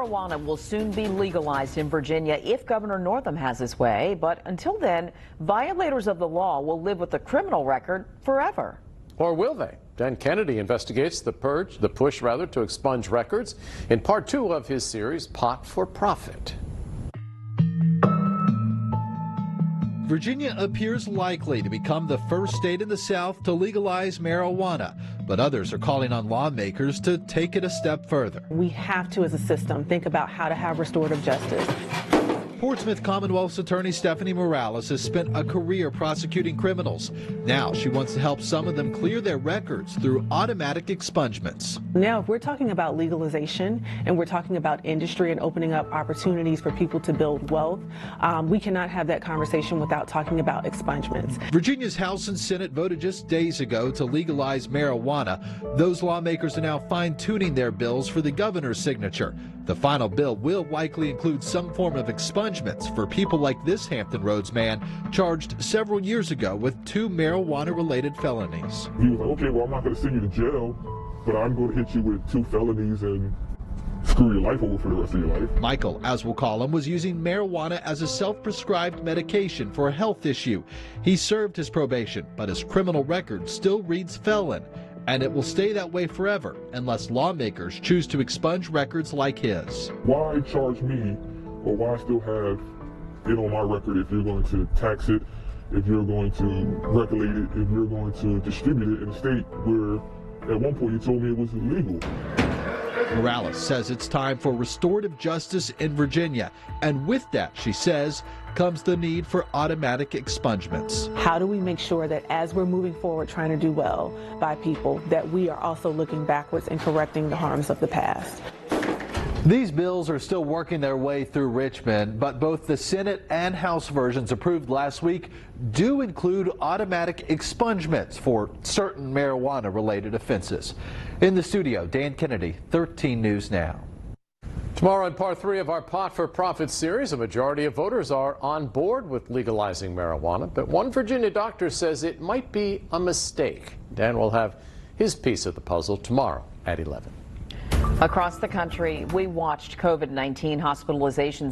Marijuana will soon be legalized in Virginia if Governor Northam has his way, but until then, violators of the law will live with a criminal record forever. Or will they? Dan Kennedy investigates the push to expunge records in part 2 of his series, Pot for Profit. Virginia appears likely to become the first state in the South to legalize marijuana, but others are calling on lawmakers to take it a step further. We have to, as a system, think about how to have restorative justice. Portsmouth Commonwealth's attorney Stephanie Morales has spent a career prosecuting criminals. Now she wants to help some of them clear their records through automatic expungements. Now, if we're talking about legalization and we're talking about industry and opening up opportunities for people to build wealth, we cannot have that conversation without talking about expungements. Virginia's House and Senate voted just days ago to legalize marijuana. Those lawmakers are now fine-tuning their bills for the governor's signature. The final bill will likely include some form of expungements for people like this Hampton Roads man charged several years ago with 2 marijuana-related felonies. He was like, okay, well, I'm not going to send you to jail, but I'm going to hit you with 2 felonies and screw your life over for the rest of your life. Michael, as we'll call him, was using marijuana as a self-prescribed medication for a health issue. He served his probation, but his criminal record still reads felon. And it will stay that way forever unless lawmakers choose to expunge records like his. Why charge me, or why still have it on my record if you're going to tax it, if you're going to regulate it, if you're going to distribute it in a state where at one point you told me it was illegal? Morales says it's time for restorative justice in Virginia. And with that, she says, comes the need for automatic expungements. How do we make sure that as we're moving forward trying to do well by people, that we are also looking backwards and correcting the harms of the past? These bills are still working their way through Richmond, but both the Senate and House versions approved last week do include automatic expungements for certain marijuana-related offenses. In the studio, Dan Kennedy, 13 News Now. Tomorrow in part 3 of our Pot for Profit series, a majority of voters are on board with legalizing marijuana, but one Virginia doctor says it might be a mistake. Dan will have his piece of the puzzle tomorrow at 11. Across the country, we watched COVID-19 hospitalizations